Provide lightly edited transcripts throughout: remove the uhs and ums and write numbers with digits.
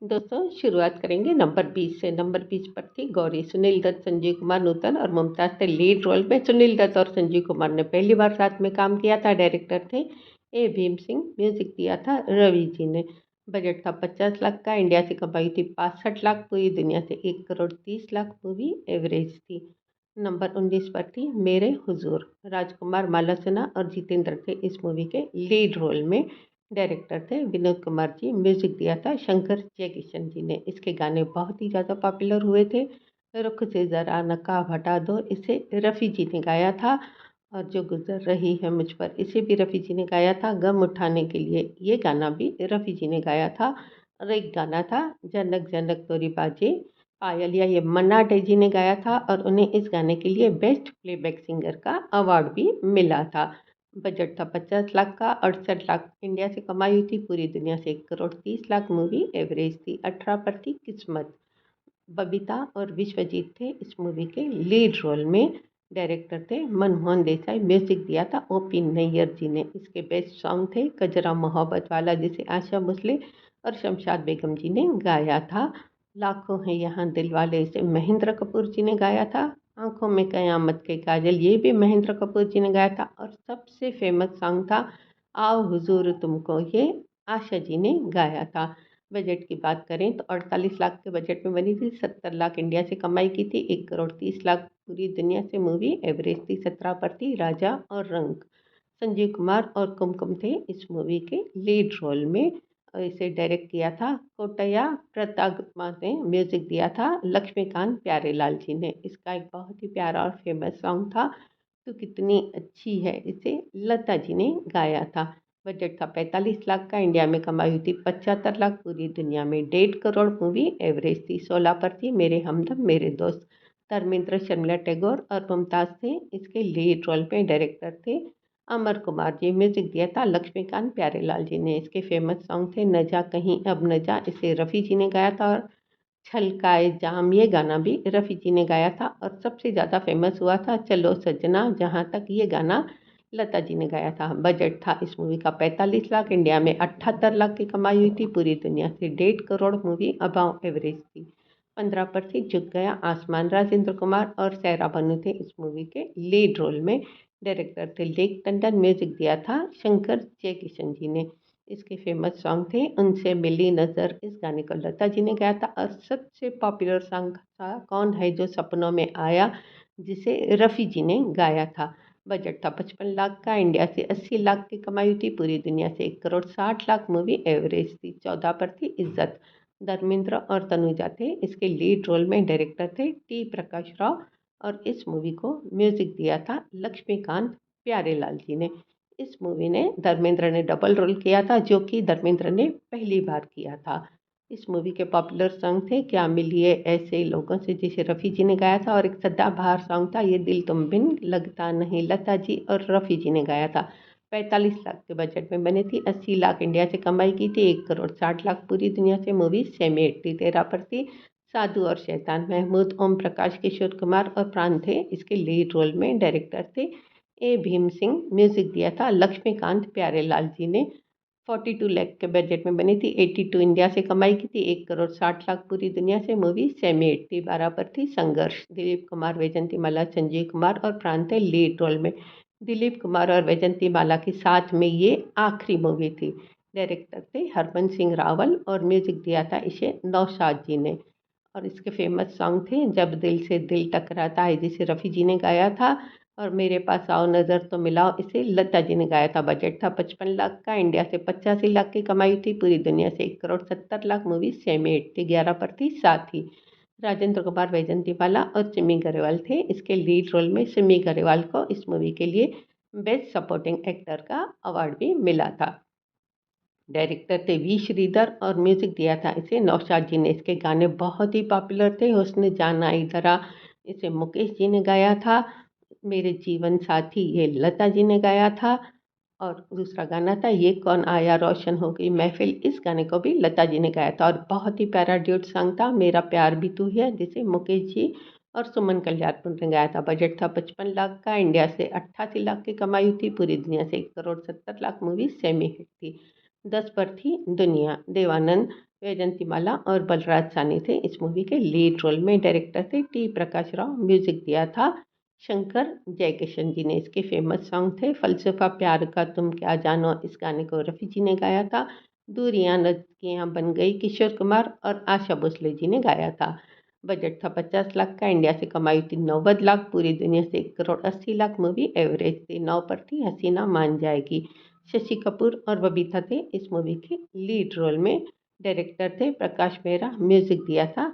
दोस्तों शुरुआत करेंगे नंबर 20 से। नंबर 20 पर थी गौरी। सुनील दत्त, संजीव कुमार नूतन और मुमताज़ थे लीड रोल में। सुनील दत्त और संजीव कुमार ने पहली बार साथ में काम किया था। डायरेक्टर थे ए भीम सिंह। म्यूजिक दिया था रवि जी ने। बजट था 50 लाख का। इंडिया से कमाई थी 65 लाख। पूरी दुनिया से 1 करोड़ 30 लाख मूवी एवरेज थी। नंबर 19 पर थी मेरे हुजूर। राजकुमार, माला सिन्हा और जितेंद्र थे इस मूवी के लीड रोल में। डायरेक्टर थे विनोद कुमार जी। म्यूजिक दिया था शंकर जयकिशन जी ने। इसके गाने बहुत ही ज़्यादा पॉपुलर हुए थे। रुख से ज़रा नकाब हटा दो, इसे रफ़ी जी ने गाया था। और जो गुजर रही है मुझ पर, इसे भी रफ़ी जी ने गाया था। गम उठाने के लिए ये गाना भी रफ़ी जी ने गाया था। और एक गाना था जनक जनक तोरी बाजे पायल, या ये मन्ना डे जी ने गाया था और उन्हें इस गाने के लिए बेस्ट प्लेबैक सिंगर का अवार्ड भी मिला था। बजट था 50 लाख का। 68 लाख इंडिया से कमाई हुई थी। पूरी दुनिया से 1 करोड़ 30 लाख मूवी एवरेज थी। 18 पर थी किस्मत। बबीता और विश्वजीत थे इस मूवी के लीड रोल में। डायरेक्टर थे मनमोहन देसाई। म्यूजिक दिया था ओपी नैयर जी ने। इसके बेस्ट सॉन्ग थे कजरा मोहब्बत वाला, जिसे आशा भोसले और शमशाद बेगम जी ने गाया था। लाखों हैं यहाँ दिल वाले, इसे महेंद्र कपूर जी ने गाया था। आंखों में कयामत के काजल, ये भी महेंद्र कपूर जी ने गाया था। और सबसे फेमस सॉन्ग था आओ हुजूर तुमको, ये आशा जी ने गाया था। बजट की बात करें तो 48 लाख के बजट में बनी थी। 70 लाख इंडिया से कमाई की थी। 1 करोड़ 30 लाख पूरी दुनिया से मूवी एवरेज थी। 17 पर थी राजा और रंक। संजीव कुमार और कुमकुम थे इस मूवी के लीड रोल में। और इसे डायरेक्ट किया था कोटया प्रतागमा ने। म्यूजिक दिया था लक्ष्मीकांत प्यारेलाल जी ने। इसका एक बहुत ही प्यारा और फेमस सॉन्ग था तो कितनी अच्छी है, इसे लता जी ने गाया था। बजट था 45 लाख का। इंडिया में कमाई हुई थी 75 लाख। पूरी दुनिया में 1.5 करोड़ मूवी एवरेज थी। 16 पर थी मेरे हमदम मेरे दोस्त। धर्मेंद्र, शर्मिला टैगोर और मुमताज़ थे इसके लीड रोल में। डायरेक्टर थे अमर कुमार जी। म्यूजिक दिया था लक्ष्मीकांत प्यारेलाल जी ने। इसके फेमस सॉन्ग थे न जा कहीं अब न जा, इसे रफ़ी जी ने गाया था। और छलकाए जाम, ये गाना भी रफ़ी जी ने गाया था। और सबसे ज़्यादा फेमस हुआ था चलो सजना जहाँ तक, ये गाना लता जी ने गाया था। बजट था इस मूवी का 45 लाख। इंडिया में 78 लाख की कमाई हुई थी। पूरी दुनिया से 1.5 करोड़ मूवी अबाव एवरेज थी। 15 पर थी झुक गया आसमान। राजेंद्र कुमार और सैरा बानू थे इस मूवी के लीड रोल में। डायरेक्टर थे लेक टंडन। म्यूजिक दिया था शंकर जयकिशन जी ने। इसके फेमस सॉन्ग थे उनसे मिली नज़र, इस गाने को लता जी ने गाया था। और सबसे पॉपुलर सॉन्ग था कौन है जो सपनों में आया, जिसे रफ़ी जी ने गाया था। बजट था 55 लाख का। इंडिया से 80 लाख की कमाई हुई थी। पूरी दुनिया से 1 करोड़ 60 लाख मूवी एवरेज थी। 14 पर थी इज्जत। धर्मेंद्र और तनुजा थे इसके लीड रोल में। डायरेक्टर थे टी प्रकाश राव। और इस मूवी को म्यूजिक दिया था लक्ष्मीकांत प्यारेलाल जी ने। इस मूवी ने धर्मेंद्र ने डबल रोल किया था, जो कि धर्मेंद्र ने पहली बार किया था। इस मूवी के पॉपुलर सॉन्ग थे क्या मिलिए ऐसे लोगों से, जिसे रफ़ी जी ने गाया था। और एक सदाबहार सॉन्ग था ये दिल तुम बिन लगता नहीं, लता जी और रफ़ी जी ने गाया था। 45 लाख के बजट में बनी थी। 80 लाख इंडिया से कमाई की थी। 1 करोड़ 60 लाख पूरी दुनिया से मूवी सेमी 80। 13 पर थी साधु और शैतान। महमूद, ओम प्रकाश, किशोर कुमार और प्राण थे इसके लीड रोल में। डायरेक्टर थे ए भीम सिंह। म्यूजिक दिया था लक्ष्मीकांत प्यारेलाल जी ने। 42 लाख के बजट में बनी थी। 82 इंडिया से कमाई की थी। 1 करोड़ 60 लाख पूरी दुनिया से मूवी सेमी 80। 12 पर थी संघर्ष। दिलीप कुमार, वैजंती माला, संजीव कुमार और प्राण थे लीड रोल में। दिलीप कुमार और वैजंती माला के साथ में ये आखिरी मूवी थी। डायरेक्टर थे हरबंस सिंह रावल और म्यूजिक दिया था इसे नौशाद जी ने। और इसके फेमस सॉन्ग थे जब दिल से दिल टकराता है, जिसे रफ़ी जी ने गाया था। और मेरे पास आओ नज़र तो मिलाओ, इसे लता जी ने गाया था। बजट था 55 लाख का। इंडिया से 85 लाख की कमाई थी। पूरी दुनिया से 1 करोड़ 70 लाख मूवी सेमी 80। 11 पर थी साथी। राजेंद्र कुमार, वैजंती माला और सिमी गरेवाल थे इसके लीड रोल में। सिमी गरेवाल को इस मूवी के लिए बेस्ट सपोर्टिंग एक्टर का अवार्ड भी मिला था। डायरेक्टर थे वी श्रीधर और म्यूजिक दिया था इसे नौशाद जी ने। इसके गाने बहुत ही पॉपुलर थे। हुस्न जाना इधरा, इसे मुकेश जी ने गाया था। मेरे जीवन साथी, ये लता जी ने गाया था। और दूसरा गाना था ये कौन आया रोशन हो गई महफिल, इस गाने को भी लता जी ने गाया था। और बहुत ही प्यारा ड्यूट सॉन्ग था मेरा प्यार भी तू है, जिसे मुकेश जी और सुमन कल्याणपुर ने गाया था। बजट था 55 लाख का। इंडिया से 88 लाख की कमाई हुई थी। पूरी दुनिया से 1 crore 70 lakh movie semi hit थी। 10 पर थी दुनिया। देवानंद वैजंतीमाला और बलराज सानी थे इस मूवी के लीड रोल में। डायरेक्टर थे टी प्रकाश राव। म्यूजिक दिया था शंकर जयकिशन जी ने। इसके फेमस सॉन्ग थे फलसफा प्यार का, तुम क्या जानो, इस गाने को रफ़ी जी ने गाया था। दूरियां नज़दीकियां बन गई, किशोर कुमार और आशा भोसले जी ने गाया था। बजट था 50 लाख का। इंडिया से कमाई थी 90 लाख, पूरी दुनिया से 1 करोड़ 80 लाख। मूवी एवरेज थी। 9 पर थी हसीना मान जाएगी। शशि कपूर और बबीता थे इस मूवी के लीड रोल में। डायरेक्टर थे प्रकाश मेहरा। म्यूजिक दिया था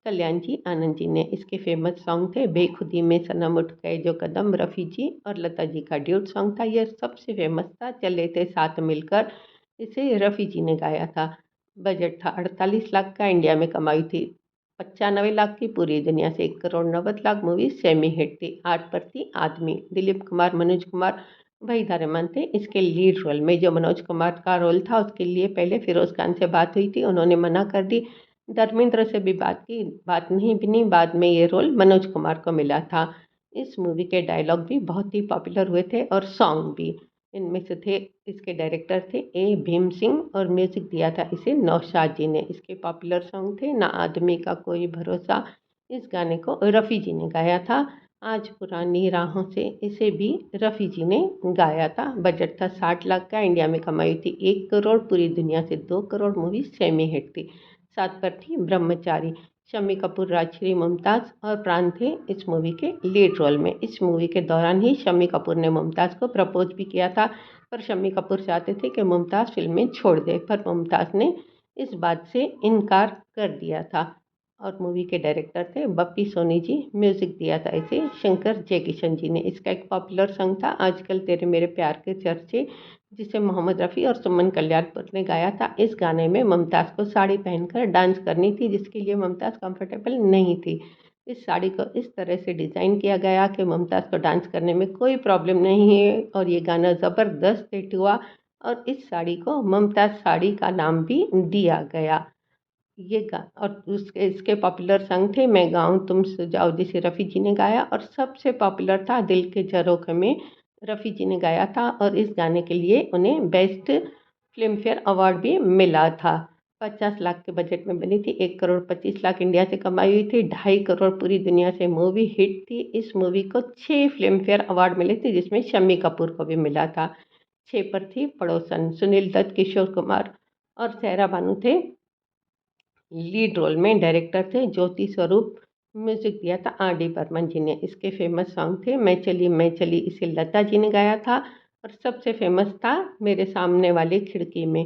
कल्याण जी आनंद जी ने। इसके फेमस सॉन्ग थे बेखुदी में, सनम उठ गए जो कदम, रफ़ी जी और लता जी का ड्यूट सॉन्ग था। यह सबसे फेमस था। चले थे साथ मिलकर, इसे रफ़ी जी ने गाया था। बजट था 48 लाख का। इंडिया में कमाई थी 95 लाख की, पूरी दुनिया से 1 crore 90 lakh. Movie semi hit थी। 8 पर थी आदमी। दिलीप कुमार, मनोज कुमार, वहीदा रहमान थे इसके लीड रोल में। जो मनोज कुमार का रोल था उसके लिए पहले फिरोज खान से बात हुई थी, उन्होंने मना कर दी। धर्मेंद्र से भी बात की, बात नहीं बनी। बाद में ये रोल मनोज कुमार को मिला था। इस मूवी के डायलॉग भी बहुत ही पॉपुलर हुए थे और सॉन्ग भी। इनमें से थे, इसके डायरेक्टर थे ए भीम सिंह और म्यूजिक दिया था इसे नौशाद जी ने। इसके पॉपुलर सॉन्ग थे ना आदमी का कोई भरोसा, इस गाने को रफ़ी जी ने गाया था। आज पुरानी राहों से, इसे भी रफ़ी जी ने गाया था। बजट था 60 लाख का। इंडिया में कमाई थी 1 करोड़, पूरी दुनिया से 2 करोड़। मूवी सेमी हिट थी। 7 पर थी ब्रह्मचारी। शम्मी कपूर, राजश्री, मुमताज़ और प्राण थे इस मूवी के लीड रोल में। इस मूवी के दौरान ही शम्मी कपूर ने मुमताज़ को प्रपोज भी किया था, पर शम्मी कपूर चाहते थे कि मुमताज़ फिल्में छोड़ दे, पर मुमताज़ ने इस बात से इनकार कर दिया था। और मूवी के डायरेक्टर थे बप्पी सोनी जी। म्यूजिक दिया था इसे शंकर जयकिशन जी ने। इसका एक पॉपुलर सॉन्ग था आजकल तेरे मेरे प्यार के चर्चे, जिसे मोहम्मद रफ़ी और सुमन कल्याणपुर ने गाया था। इस गाने में मुमताज़ को साड़ी पहनकर डांस करनी थी, जिसके लिए मुमताज़ कंफर्टेबल नहीं थी। इस साड़ी को इस तरह से डिज़ाइन किया गया कि मुमताज़ को डांस करने में कोई प्रॉब्लम नहीं है, और ये गाना ज़बरदस्त हिट हुआ और इस साड़ी को मुमताज़ साड़ी का नाम भी दिया गया। ये गा और उसके इसके पॉपुलर सॉन्ग थे मैं गाऊँ तुम सुझाओ, जिसे रफ़ी जी ने गाया, और सबसे पॉपुलर था दिल के झरोखे में, रफ़ी जी ने गाया था। और इस गाने के लिए उन्हें बेस्ट फिल्म फेयर अवार्ड भी मिला था। 50 लाख के बजट में बनी थी। 1 करोड़ 25 लाख इंडिया से कमाई हुई थी। 2.5 करोड़ पूरी दुनिया से मूवी हिट थी। इस मूवी को 6 फिल्म फेयर अवार्ड मिले थे, जिसमें शम्मी कपूर को भी मिला था। 6 पर थी पड़ोसन। सुनील दत्त, किशोर कुमार और सहरा बानो थे लीड रोल में। डायरेक्टर थे ज्योति स्वरूप। म्यूजिक दिया था आर डी बर्मन जी ने। इसके फेमस सॉन्ग थे मैं चली, इसे लता जी ने गाया था। और सबसे फेमस था मेरे सामने वाली खिड़की में,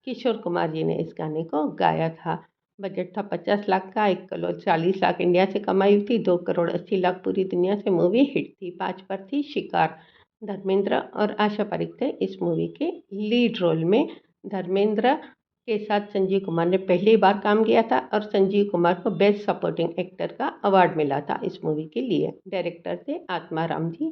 किशोर कुमार जी ने इस गाने को गाया था। बजट था 50 लाख का। 1 करोड़ 40 लाख इंडिया से कमाई हुई थी। 2 करोड़ 80 लाख पूरी दुनिया से मूवी हिट थी। 5 पर थी शिकार। धर्मेंद्र और आशा पारेख थे इस मूवी के लीड रोल में। धर्मेंद्र के साथ संजीव कुमार ने पहली बार काम किया था और संजीव कुमार को बेस्ट सपोर्टिंग एक्टर का अवार्ड मिला था इस मूवी के लिए। डायरेक्टर थे आत्मा राम जी।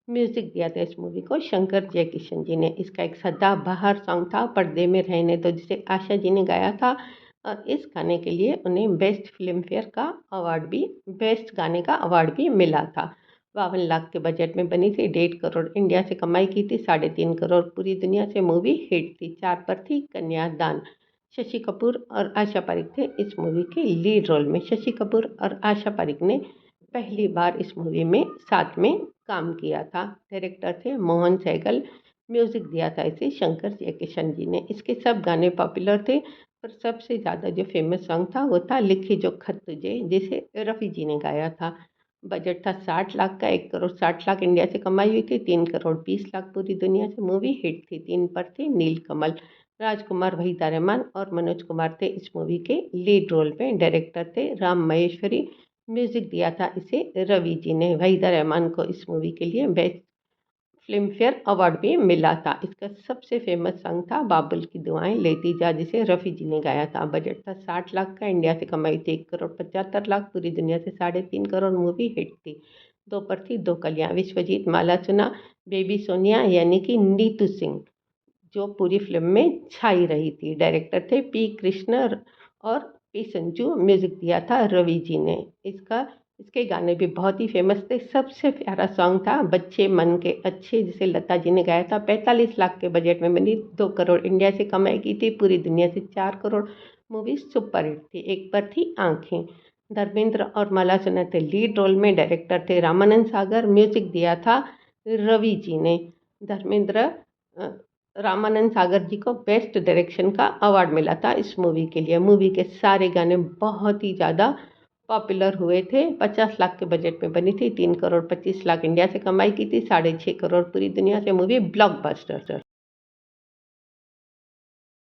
म्यूजिक दिया था इस मूवी को शंकर जयकिशन जी ने। इसका एक सदाबहार सॉन्ग था पर्दे में रहने दो, जिसे आशा जी ने गाया था। और इस गाने के लिए उन्हें बेस्ट फिल्म फेयर का अवार्ड भी, बेस्ट गाने का अवार्ड भी मिला था। 52 लाख के बजट में बनी थी। 1.5 करोड़ इंडिया से कमाई की थी। 3.5 करोड़ पूरी दुनिया से मूवी हिट थी। 4 पर थी कन्यादान। शशि कपूर और आशा पारेख थे इस मूवी के लीड रोल में। शशि कपूर और आशा पारेख ने पहली बार इस मूवी में साथ में काम किया था। डायरेक्टर थे मोहन सहगल। म्यूजिक दिया था इसे शंकर जयकिशन जी ने। इसके सब गाने पॉपुलर थे, पर सबसे ज़्यादा जो फेमस सॉन्ग था वो था लिखे जो खत तुझे, जिसे रफ़ी जी ने गाया था। बजट था 60 लाख का। 1 करोड़ 60 लाख इंडिया से कमाई हुई थी। 3 करोड़ 20 लाख पूरी दुनिया से मूवी हिट थी। 3 पर थे नीलकमल। राजकुमार, वहीदा रहमान और मनोज कुमार थे इस मूवी के लीड रोल में। डायरेक्टर थे राम महेश्वरी। म्यूजिक दिया था इसे रवि जी ने। वहीदा रहमान को इस मूवी के लिए बेस्ट फिल्म फेयर अवार्ड भी मिला था। इसका सबसे फेमस सॉन्ग था बाबुल की दुआएं लेती जा, जिसे रफ़ी जी ने गाया था। बजट था 60 लाख का। इंडिया से कमाई थी 1 करोड़ 75 लाख, पूरी दुनिया से 3.5 करोड़। मूवी हिट थी। 2 पर थी दो कलियां। विश्वजीत, माला सुना, बेबी सोनिया यानी कि नीतू सिंह, जो पूरी फिल्म में छाई रही थी। डायरेक्टर थे पी कृष्ण और पी संजू। म्यूजिक दिया था रवि जी ने। इसके गाने भी बहुत ही फेमस थे। सबसे प्यारा सॉन्ग था बच्चे मन के अच्छे, जिसे लता जी ने गाया था। 45 लाख के बजट में बनी। 2 करोड़ इंडिया से कमाई की थी। पूरी दुनिया से 4 करोड़। मूवी सुपर हिट थी। एक पर थी आंखें। धर्मेंद्र और माला सिन्हा थे लीड रोल में, डायरेक्टर थे रामानंद सागर, म्यूजिक दिया था रवि जी ने। धर्मेंद्र अ, रामानंद सागर जी को बेस्ट डायरेक्शन का अवार्ड मिला था इस मूवी के लिए। मूवी के सारे गाने बहुत ही ज़्यादा पॉपुलर हुए थे। 50 लाख के बजट में बनी थी, 3 करोड़ 25 लाख इंडिया से कमाई की थी, 6.5 करोड़ पूरी दुनिया से। Movie blockbuster.